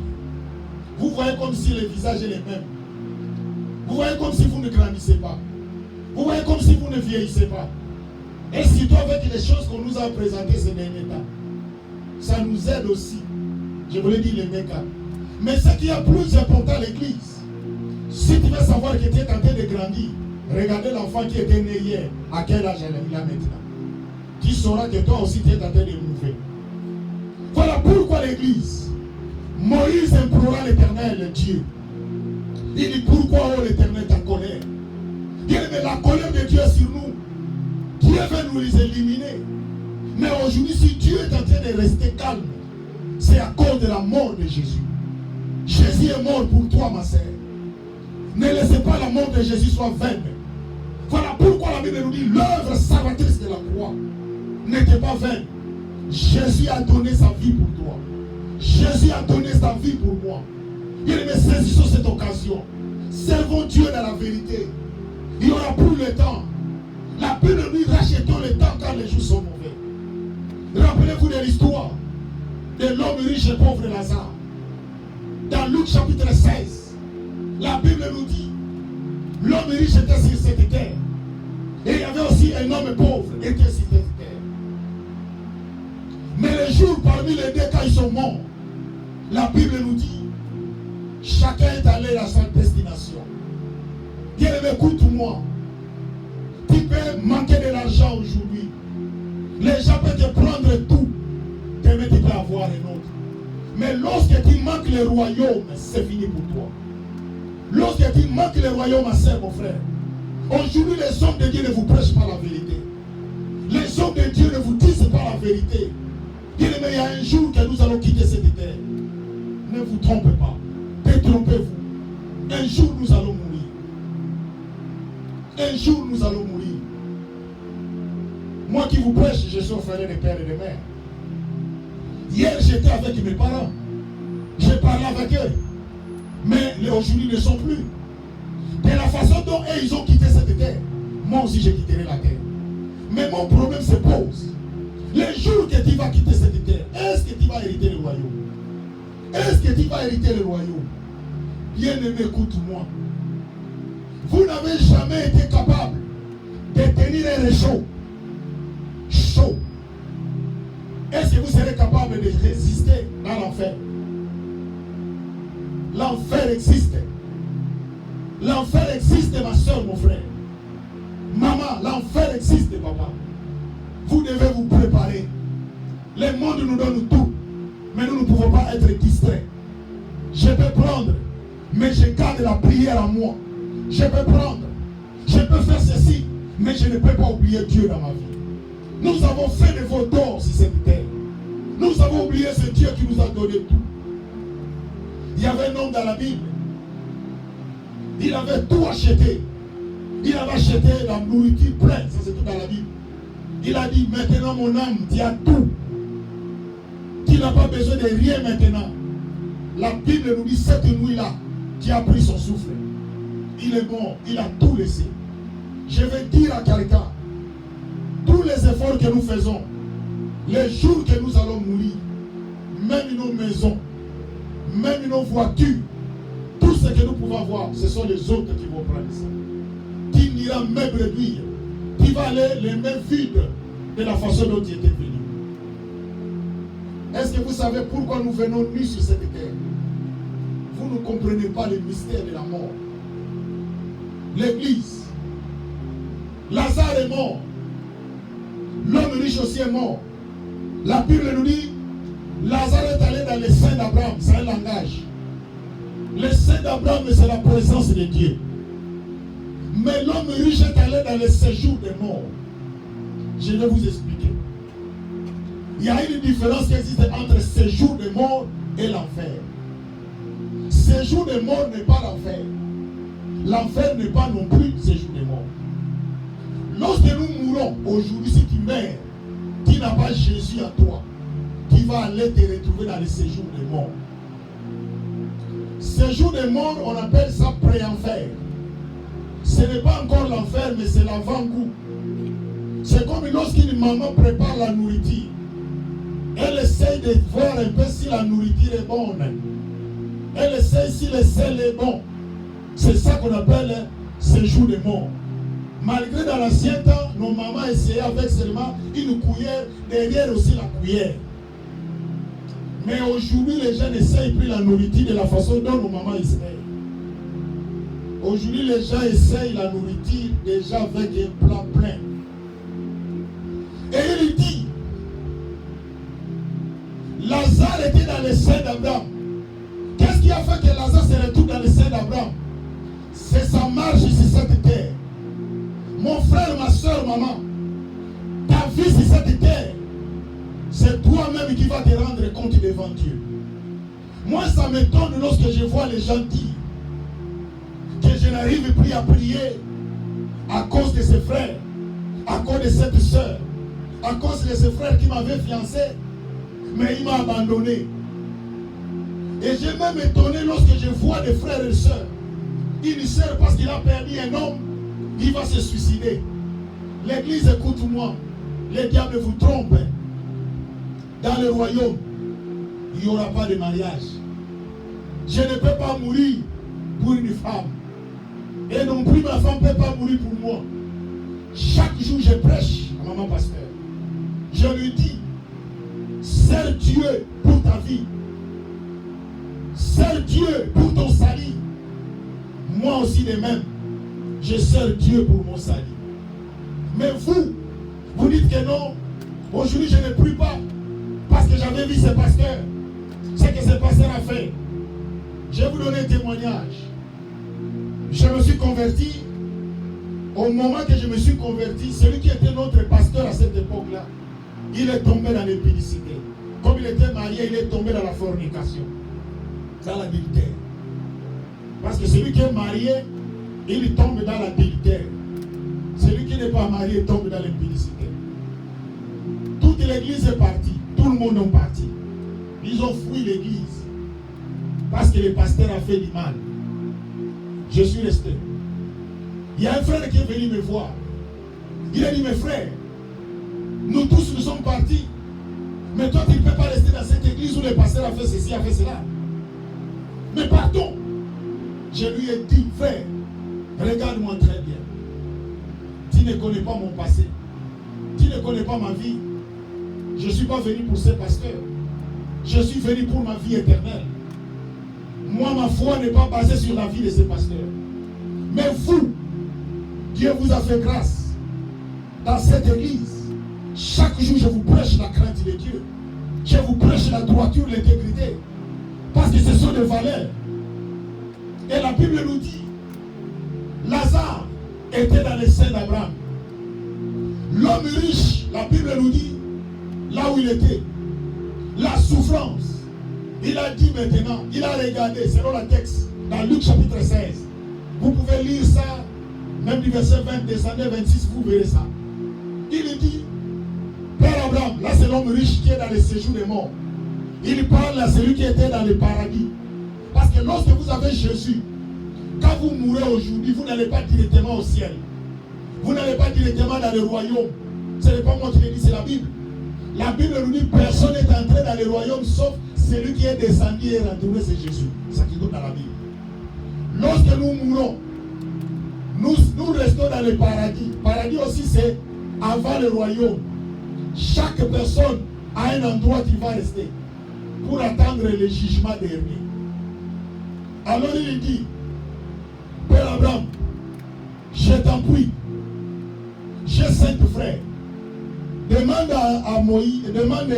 vous voyez comme si le visage est le même. Vous voyez comme si vous ne grandissez pas. Vous voyez comme si vous ne vieillissez pas. Et surtout avec les choses qu'on nous a présentées ces derniers temps. Ça nous aide aussi. Je voulais dire les mecs. Mais ce qui est plus important à l'église, si tu veux savoir que tu es en train de grandir, regardez l'enfant qui était né hier. À quel âge il a maintenant? Tu sauras que toi aussi tu es en train de mourir. Voilà pourquoi l'église, Moïse implora l'Éternel, Dieu. Il dit pourquoi oh, l'Éternel est en colère? Il dit mais la colère de Dieu est sur nous. Dieu veut nous les éliminer. Mais aujourd'hui, si Dieu est en train de rester calme, c'est à cause de la mort de Jésus. Jésus est mort pour toi, ma sœur. Ne laissez pas la mort de Jésus soit vaine. Voilà pourquoi la Bible nous dit l'œuvre salvatrice de la croix n'était pas vaine. Jésus a donné sa vie pour toi. Jésus a donné sa vie pour moi. Il me saisissons cette occasion. Servons Dieu dans la vérité. Il n'y aura plus le temps. La Bible nous dit rachetons le temps quand les jours sont mauvais. Rappelez-vous de l'histoire de l'homme riche et pauvre Lazare. Dans Luc chapitre 16, la Bible nous dit l'homme riche était sur cette terre. Et il y avait aussi un homme pauvre qui était sur cette terre. Mais les jours parmi les deux quand ils sont morts, la Bible nous dit chacun est allé à sa destination. Dieu m'écoute-moi. Tu peux manquer de l'argent aujourd'hui. Les gens peuvent te prendre tout, mais tu peux avoir un autre. Mais lorsque tu manques le royaume, c'est fini pour toi. Lorsque tu manques le royaume, ma soeur, mon frère, aujourd'hui les hommes de Dieu ne vous prêchent pas la vérité. Les hommes de Dieu ne vous disent pas la vérité. Il y a un jour que nous allons quitter cette terre. Ne vous trompez pas. Détrompez-vous. Un jour nous allons mourir. Un jour nous allons mourir. Moi qui vous prêche, je suis frère de père et de mère. Hier j'étais avec mes parents. J'ai parlé avec eux. Mais aujourd'hui ils ne sont plus. De la façon dont eux, ils ont quitté cette terre, moi aussi je quitterai la terre. Mais mon problème se pose. Le jour que tu vas quitter cette terre, est-ce que tu vas hériter le royaume? Est-ce que tu vas hériter le royaume? Bien-aimé, écoute-moi. Vous n'avez jamais été capable de tenir un réchaud chaud. Est-ce que vous serez capable de résister dans l'enfer? L'enfer existe. L'enfer existe, ma soeur, mon frère. Maman, l'enfer existe, papa. Vous devez vous préparer. Le monde nous donne tout, mais nous ne pouvons pas être distraits. Je peux prendre, mais je garde la prière en moi. Je peux prendre, je peux faire ceci, mais je ne peux pas oublier Dieu dans ma vie. Nous avons fait de vos torts sur cette terre. Nous avons oublié ce Dieu qui nous a donné tout. Il y avait un homme dans la Bible. Il avait tout acheté. Il avait acheté la nourriture pleine. Ça, c'est tout dans la Bible. Il a dit, maintenant mon âme, tu as tout. Tu n'as pas besoin de rien maintenant. La Bible nous dit, cette nuit-là, tu as pris son souffle. Il est mort. Il a tout laissé. Je vais dire à quelqu'un, tous les efforts que nous faisons, les jours que nous allons mourir, même nos maisons, même nos voitures, tout ce que nous pouvons avoir, ce sont les autres qui vont prendre ça. Tu n'iras même réduire. Tu vas aller les mains vides de la façon dont tu étais venu. Est-ce que vous savez pourquoi nous venons nus sur cette terre? Vous ne comprenez pas le mystère de la mort. L'église, Lazare est mort. L'homme riche aussi est mort. La Bible nous dit, Lazare est allé dans les seins d'Abraham. C'est un langage. Les seins d'Abraham, c'est la présence de Dieu. Mais l'homme riche est allé dans le séjour des morts. Je vais vous expliquer. Il y a une différence qui existe entre séjour des morts et l'enfer. Séjour des morts n'est pas l'enfer. L'enfer n'est pas non plus séjour des morts. Lorsque nous mourons, aujourd'hui, si tu meurs, tu n'as pas Jésus à toi, tu vas aller te retrouver dans le séjour des morts. Séjour des morts, on appelle ça pré-enfer. Ce n'est pas encore l'enfer, mais c'est l'avant-goût. C'est comme lorsqu'une maman prépare la nourriture. Elle essaye de voir un peu si la nourriture est bonne. Elle essaye si le sel est bon. C'est ça qu'on appelle séjour des morts. Malgré dans l'ancien temps, nos mamans essayaient avec seulement une cuillère, derrière aussi la cuillère. Mais aujourd'hui, les gens n'essayent plus la nourriture de la façon dont nos mamans essayent. Aujourd'hui, les gens essayent la nourriture déjà avec un plat plein. Et il dit, Lazare était dans les seins d'Abraham. Qu'est-ce qui a fait que Lazare se retrouve dans les seins d'Abraham? C'est sa marche sur cette terre. Mon frère, ma soeur, maman, ta vie sur cette terre, c'est toi-même qui vas te rendre compte devant Dieu. Moi, ça m'étonne lorsque je vois les gens dire que je n'arrive plus à prier à cause de ses frères, à cause de cette soeur, à cause de ce frère qui m'avait fiancé, mais il m'a abandonné. Et j'ai même étonné lorsque je vois des frères et sœurs. Une sœur, parce qu'il a perdu un homme, il va se suicider. L'église, écoute-moi, les diables vous trompent. Dans le royaume, il n'y aura pas de mariage. Je ne peux pas mourir pour une femme. Et non plus ma femme ne peut pas mourir pour moi. Chaque jour, je prêche à maman pasteur. Je lui dis, sers Dieu pour ta vie. Sers Dieu pour ton salut. Moi aussi de même, je sers Dieu pour mon salut. Mais vous dites que non. Aujourd'hui, je ne prie pas parce que j'avais vu ce pasteur. Ce que ce pasteur a fait. Je vais vous donner un témoignage. Je me suis converti. Au moment que je me suis converti, celui qui était notre pasteur à cette époque-là, il est tombé dans l'impudicité. Comme il était marié, il est tombé dans la fornication, dans l'adultère. Parce que celui qui est marié, il tombe dans l'adultère. Celui qui n'est pas marié tombe dans l'impudicité. Toute l'église est partie. Tout le monde est parti. Ils ont fui l'église. Parce que le pasteur a fait du mal. Je suis resté. Il y a un frère qui est venu me voir. Il a dit, mes frères, nous tous nous sommes partis. Mais toi, tu ne peux pas rester dans cette église où le pasteur a fait ceci, a fait cela. Mais partons. Je lui ai dit, frère, regarde-moi très bien. Tu ne connais pas mon passé. Tu ne connais pas ma vie. Je ne suis pas venu pour ce pasteur. Je suis venu pour ma vie éternelle. Moi, ma foi n'est pas basée sur la vie de ce pasteur. Mais vous, Dieu vous a fait grâce dans cette église. Chaque jour, je vous prêche la crainte de Dieu. Je vous prêche la droiture, l'intégrité. Parce que ce sont des valeurs. Et la Bible nous dit, Lazare était dans les seins d'Abraham. L'homme riche, la Bible nous dit, là où il était, la souffrance. Il a dit maintenant, il a regardé, selon le texte, dans Luc chapitre 16. Vous pouvez lire ça, même du verset 20, descendez 26, vous verrez ça. Il dit, Père Abraham, là c'est l'homme riche qui est dans le séjour des morts. Il parle à celui qui était dans le paradis. Parce que lorsque vous avez Jésus, quand vous mourrez aujourd'hui, vous n'allez pas directement au ciel. Vous n'allez pas directement dans le royaume. Ce n'est pas moi qui le dis, c'est la Bible. La Bible nous dit personne n'est entré dans le royaume sauf celui qui est descendu et retourné, c'est Jésus. C'est ça qui donne dans la Bible. Lorsque nous mourons, nous restons dans le paradis. Paradis aussi, c'est avant le royaume. Chaque personne a un endroit qui va rester pour attendre le jugement dernier. Alors il dit, Père Abraham, je t'en prie, j'ai 5 frères. Demande à Moïse, demande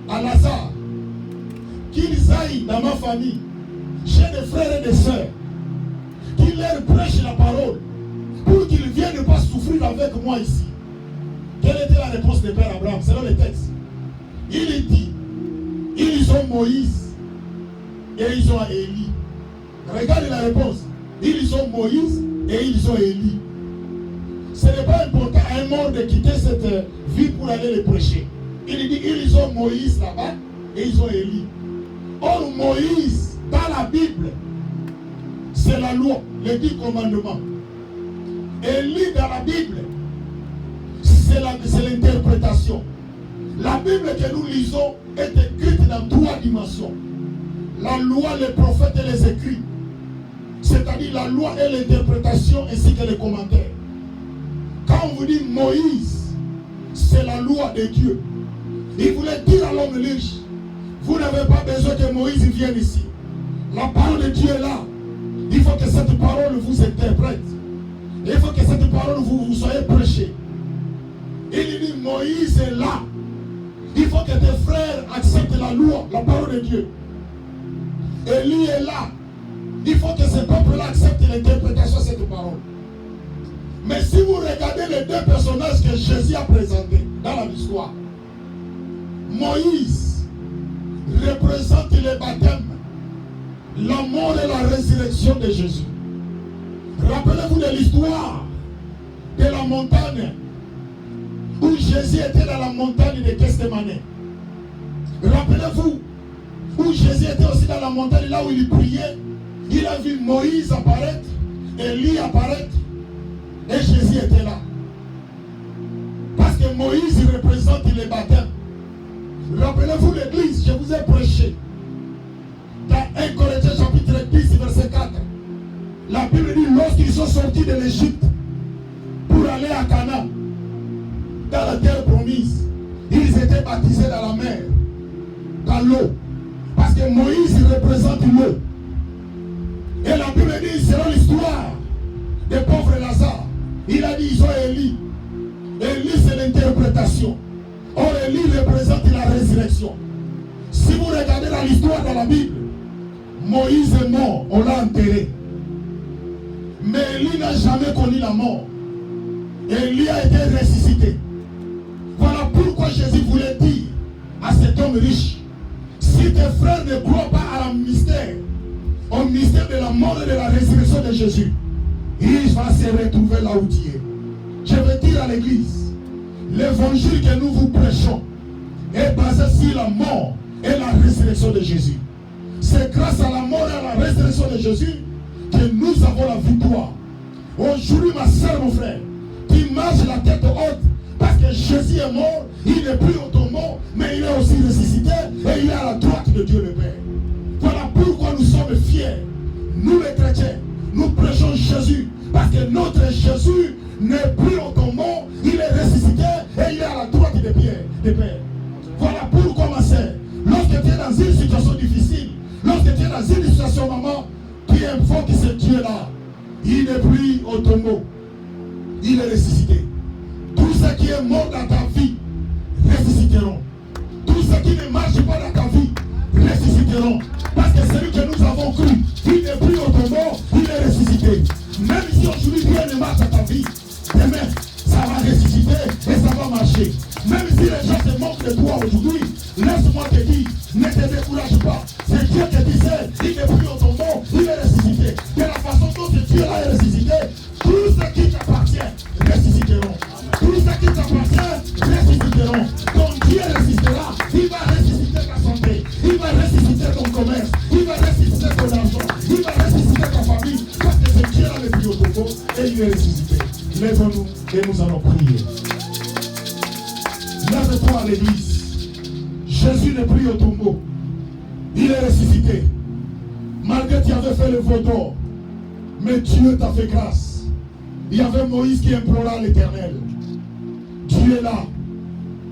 à Lazare qu'ils aillent dans ma famille. J'ai des frères et des sœurs. Qu'ils leur prêchent la parole pour qu'ils ne viennent pas souffrir avec moi ici. Quelle était la réponse de Père Abraham? Selon le texte. Il dit, ils ont Moïse et ils ont Élie. Regardez la réponse. Ils ont Moïse et ils ont Élie. Ce n'est pas important à un mort de quitter cette vie pour aller les prêcher. Il dit, ils ont Moïse là-bas et ils ont Élie. Or, Moïse, dans la Bible, c'est la loi, les 10 commandements. Élie, dans la Bible, c'est l'interprétation. La Bible que nous lisons est écrite dans 3 dimensions. La loi, les prophètes et les écrits. C'est-à-dire la loi et l'interprétation ainsi que les commentaires. Quand on vous dit Moïse, c'est la loi de Dieu. Il voulait dire à l'homme riche, vous n'avez pas besoin que Moïse vienne ici. La parole de Dieu est là. Il faut que cette parole vous interprète. Il faut que cette parole vous soyez prêchée. Il dit Moïse est là. Il faut que tes frères acceptent la loi, la parole de Dieu. Élie est là. Il faut que ce peuple-là accepte l'interprétation de cette parole. Mais si vous regardez les 2 personnages que Jésus a présentés dans l'histoire, Moïse représente le baptême, la mort et la résurrection de Jésus. Rappelez-vous de l'histoire de la montagne où Jésus était dans la montagne de Gethsémane. Rappelez-vous où Jésus était aussi dans la montagne, là où il priait. Il a vu Moïse apparaître, Élie apparaître, et Jésus était là. Parce que Moïse représente le baptême. Rappelez-vous l'église, je vous ai prêché. Dans 1 Corinthiens chapitre 10, verset 4. La Bible dit, lorsqu'ils sont sortis de l'Égypte pour aller à Canaan, dans la terre promise, ils étaient baptisés dans la mer, dans l'eau. Parce que Moïse représente l'eau. Et la Bible dit, selon l'histoire des pauvres Lazare, il a dit, ils ont Élie. Élie, c'est l'interprétation. Or, Élie représente la résurrection. Si vous regardez dans l'histoire de la Bible, Moïse est mort, on l'a enterré. Mais Élie n'a jamais connu la mort. Élie a été ressuscité. Voilà pourquoi Jésus voulait dire à cet homme riche, si tes frères ne croient pas à la mystère, au mystère de la mort et de la résurrection de Jésus, il va se retrouver là où tu es. Je veux dire à l'église, l'évangile que nous vous prêchons est basé sur la mort et la résurrection de Jésus. C'est grâce à la mort et à la résurrection de Jésus que nous avons la victoire. Aujourd'hui, ma soeur, mon frère, tu marches la tête haute parce que Jésus est mort, il n'est plus au tombeau, mais il est aussi ressuscité et il est à la droite de Dieu le Père. Voilà pourquoi nous sommes fiers. Nous les chrétiens, nous prêchons Jésus parce que notre Jésus n'est plus au tombeau, il est ressuscité et il est à la droite de Père. Voilà pourquoi ma soeur, lorsque tu es dans une situation difficile, lorsque tu es dans une situation maman, tu invoques ce Dieu-là. il n'est plus au tombeau. Il est ressuscité. Tout ce qui est mort dans ta vie ressusciteront. Tout ce qui ne marche pas dans ta vie ressusciteront. Parce que celui que nous avons cru, il n'est plus au tombeau, il est ressuscité. Même si aujourd'hui rien ne marche dans ta vie, demain, ça va ressusciter et ça va marcher. Même si les gens se moquent de toi aujourd'hui, laisse-moi te dire, ne te décourage pas. C'est Dieu qui disait, il n'est plus au tombeau, il est ressuscité. De la façon dont ce Dieu-là est ressuscité, tout ce qui t'appartient ressusciteront. Tout ce qui t'appartient ressusciteront. Ton Dieu ressuscitera, il va ressusciter ta santé, il va ressusciter ton commerce, il va ressusciter ton argent, il va ressusciter ta famille, parce que c'est Dieu-là le plus au tombeau et il est ressuscité. Lève-nous et nous allons prier. Lève-toi à l'église. Jésus n'est plus au tombeau. Il est ressuscité. Malgré que tu avais fait le veau d'or, mais Dieu t'a fait grâce. Il y avait Moïse qui implora l'Éternel. Dieu est là.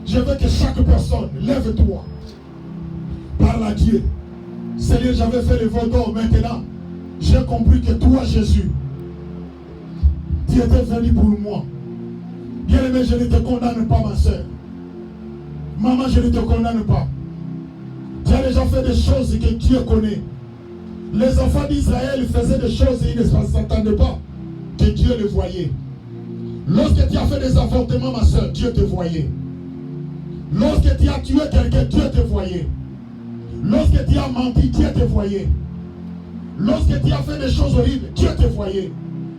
Je veux que chaque personne, lève-toi. Parle à Dieu. Seigneur, j'avais fait le veau d'or. Maintenant, j'ai compris que toi, Jésus, tu étais venu pour moi. Bien-aimé, je ne te condamne pas, ma soeur. Maman, je ne te condamne pas. Tu as déjà fait des choses que Dieu connaît. Les enfants d'Israël faisaient des choses et ils ne s'attendaient pas que Dieu les voyait. Lorsque tu as fait des avortements, ma soeur, Dieu te voyait. Lorsque tu as tué quelqu'un, Dieu te voyait. Lorsque tu as menti, Dieu te voyait. Lorsque tu as fait des choses horribles, Dieu te voyait.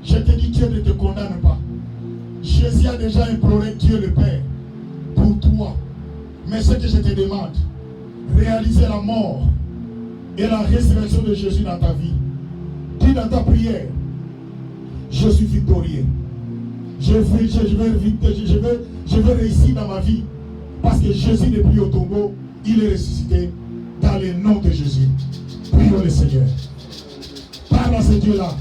Je te dis, Dieu ne te condamne pas. Jésus a déjà imploré Dieu le Père pour toi. Mais ce que je te demande, réaliser la mort et la résurrection de Jésus dans ta vie. Dis dans ta prière, je suis victorieux. Je vais réussir dans ma vie. Parce que Jésus n'est plus au tombeau, il est ressuscité dans le nom de Jésus. Prions le Seigneur. Parle à ce Dieu-là.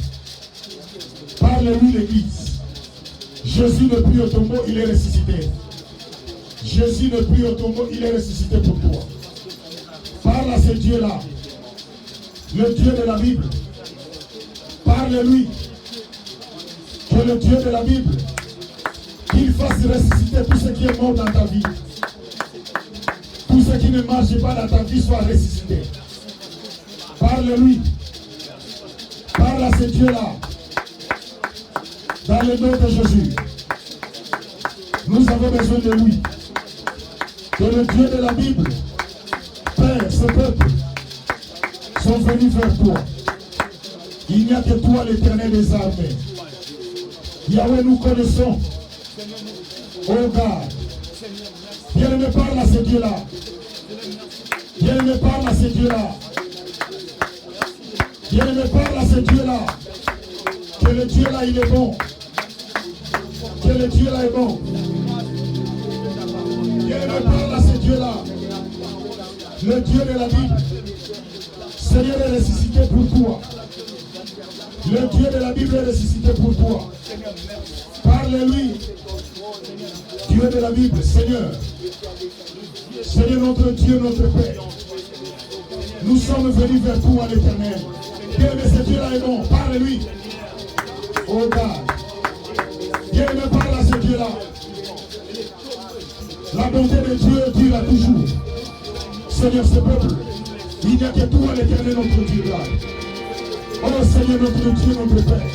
Parle-lui l'église. Jésus n'est plus au tombeau, il est ressuscité. Jésus n'est plus au tombeau, il est ressuscité pour toi. Parle à ce Dieu-là, le Dieu de la Bible. Parle-lui que le Dieu de la Bible, qu'il fasse ressusciter tout ce qui est mort dans ta vie. Tout ce qui ne marche pas dans ta vie soit ressuscité. Parle-lui. Parle à ce Dieu-là. Dans le nom de Jésus. Nous avons besoin de lui. Que le Dieu de la Bible, Père, ce peuple, sont venus vers toi. Il n'y a que toi, l'Éternel des armées. Yahweh, nous connaissons. Oh God. Bien-aimé, parle à ce Dieu-là. Bien-aimé, parle à ce Dieu-là. Bien-aimé, parle à ce Dieu-là. Que le Dieu-là, il est bon. Que le Dieu-là est bon. Bien-aimé, parle à ce Dieu-là. Le Dieu de la Bible. Seigneur est ressuscité pour toi. Le Dieu de la Bible est ressuscité pour toi. Parle-lui. Dieu de la Bible, Seigneur. Seigneur notre Dieu, notre Père. Nous sommes venus vers toi, l'Éternel. Bien-aimé, ce Dieu-là est bon. Parle-lui. Oh God. Bien-aimé, parle à ce Dieu-là. La bonté de Dieu dure toujours. Seigneur, ce peuple, il n'y a que toi, l'Éternel, notre Dieu. Là. Oh Seigneur, notre Dieu, notre Père.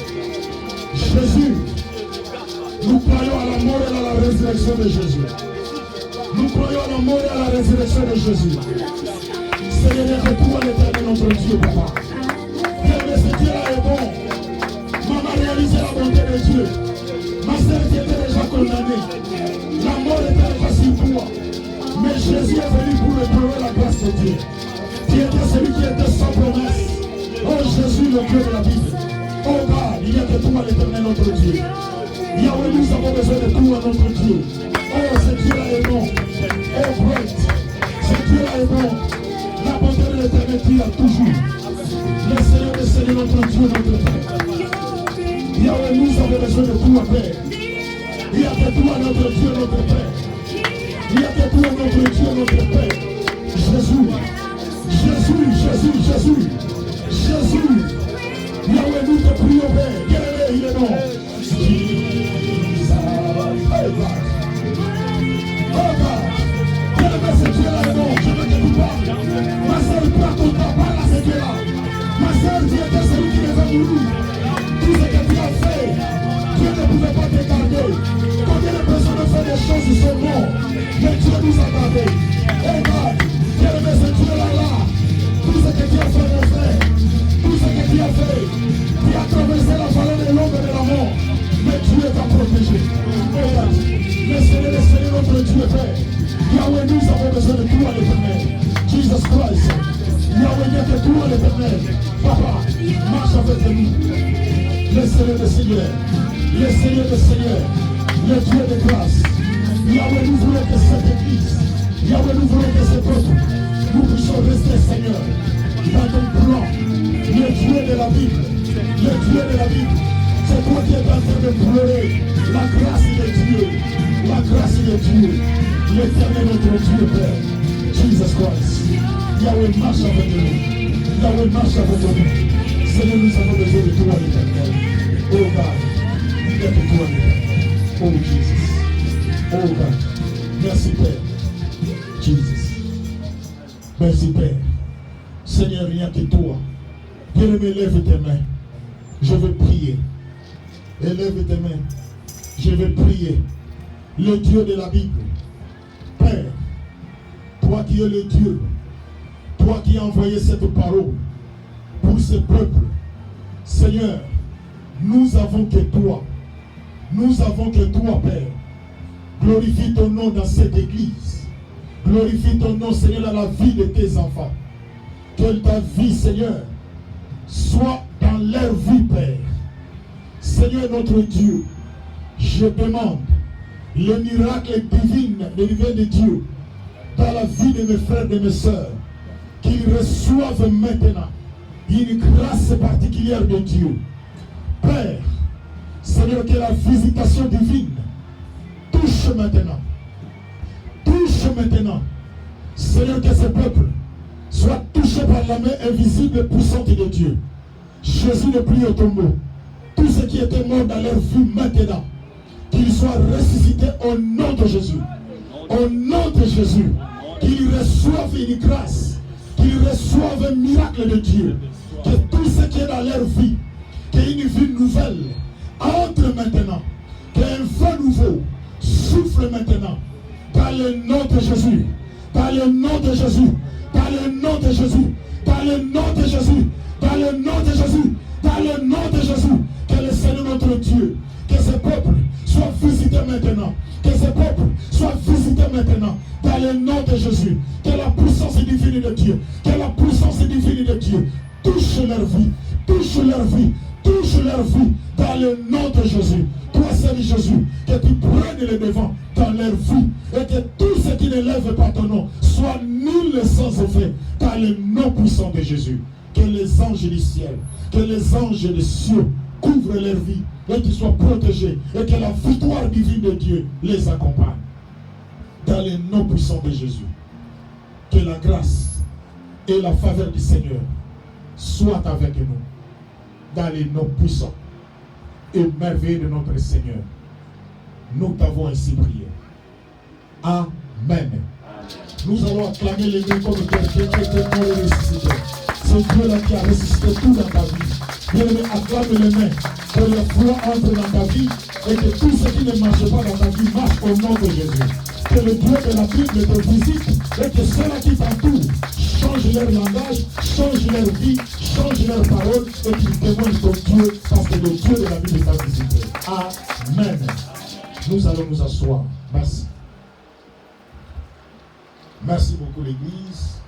Jésus, nous croyons à la mort et à la résurrection de Jésus. Nous croyons à la mort et à la résurrection de Jésus. Seigneur, il n'y a que toi, l'Éternel, notre Dieu, Papa. Bien-aimé, ce Dieu-là est bon. Maman, réalisez la bonté de Dieu. Ma sœur qui était déjà condamnée. La mort était déjà sur toi. Mais Jésus est venu pour réprouver la grâce de Dieu. Qui était celui qui était sans promesse. Oh Jésus, le Dieu de la Bible. Oh God, il n'y a que toi, l'Éternel, notre Dieu. Yahweh, nous avons besoin de toi, notre Dieu. Oh, ce Dieu-là est bon. Oh, great. Ce Dieu-là est bon. La bonté de l'Éternel dure toujours. Le Seigneur, notre Dieu, notre Père. Yahweh, nous avons besoin de toi, Père. Il n'y a que toi, notre Dieu, notre Père. Il n'y a que toi, notre Dieu, notre Père. Jésus. Jésus, Jésus, Jésus. Jésus. Yahweh, nous te prions, Père. Bien-aimé, Christ. Yahweh, il y a que toi l'éternel. Papa, marche avec nous. Le Seigneur des Seigneurs, le Seigneur des Seigneurs, le Dieu de grâce. Yahweh, nous voulons que cette église, Yahweh, nous voulons que ce peuple, nous puissions rester, Seigneur, dans ton plan. Le Dieu de la Bible, le Dieu de la Bible. C'est toi qui es en train de pleurer la grâce de Dieu, la grâce de Dieu, l'éternel notre Dieu Père, Jesus Christ. Yahweh, marche avec nous. Yahweh, marche avec nous. Seigneur, nous avons besoin de toi, l'éternel. Oh God, il n'y a que toi, l'éternel. Oh Jesus. Oh God. Merci Père. Jesus. Merci Père. Seigneur, rien que toi. Bien-aimé, lève tes mains. Je veux prier. Élève tes mains. Je vais prier. Le Dieu de la Bible. Père, toi qui es le Dieu, toi qui as envoyé cette parole pour ce peuple, Seigneur, nous avons que toi. Nous avons que toi, Père. Glorifie ton nom dans cette église. Glorifie ton nom, Seigneur, dans la vie de tes enfants. Que ta vie, Seigneur, soit dans leur vie, Père. Seigneur notre Dieu, je demande le miracle divin de Dieu dans la vie de mes frères et de mes sœurs, qu'ils reçoivent maintenant une grâce particulière de Dieu. Père, Seigneur, que la visitation divine touche maintenant. Touche maintenant. Seigneur, que ce peuple soit touché par la main invisible et puissante de Dieu. Jésus le prie au tombeau. Tous ceux qui étaient morts dans leur vie maintenant, qu'ils soient ressuscités au nom de Jésus. Au nom de Jésus. Qu'ils reçoivent une grâce. Qu'ils reçoivent un miracle de Dieu. Que tout ce qui est dans leur vie, qu'une vie nouvelle entre maintenant. Qu'un vent nouveau souffle maintenant. Dans le nom de Jésus. Dans le nom de Jésus. Dans le nom de Jésus. Dans le nom de Jésus. Dans le nom de Jésus. Dans le nom de Jésus. Que le Seigneur notre Dieu, que ce peuple soit visité maintenant. Que ce peuple soit visité maintenant. Dans le nom de Jésus. Que la puissance divine de Dieu, que la puissance divine de Dieu touche leur vie. Touche leur vie. Touche leur vie. Dans le nom de Jésus. Toi, Seigneur Jésus, que tu prennes le devant dans leur vie. Et que tout ce qui ne lève pas ton nom soit nul et sans effet. Dans le nom puissant de Jésus. Que les anges du ciel, que les anges des cieux couvrent leur vie et qu'ils soient protégés et que la victoire divine de Dieu les accompagne. Dans le nom puissant de Jésus. Que la grâce et la faveur du Seigneur soient avec nous. Dans les noms puissants et merveilleux de notre Seigneur. Nous t'avons ainsi prié. Amen. Nous allons acclamer les noms comme quelqu'un qui était mort et ressuscité. C'est Dieu là qui a ressuscité tout dans ta vie. Bien-aimé, acclame les mains. Que la foi entre dans ta vie et que tout ce qui ne marche pas dans ta vie marche au nom de Jésus. Que le Dieu de la Bible te visite et que ceux-là qui t'entourent changent leur langage, changent leur vie, changent leurs paroles et qu'ils témoignent ton Dieu parce que le Dieu de la Bible t'a visité. Amen. Nous allons nous asseoir. Merci. Merci beaucoup l'Église.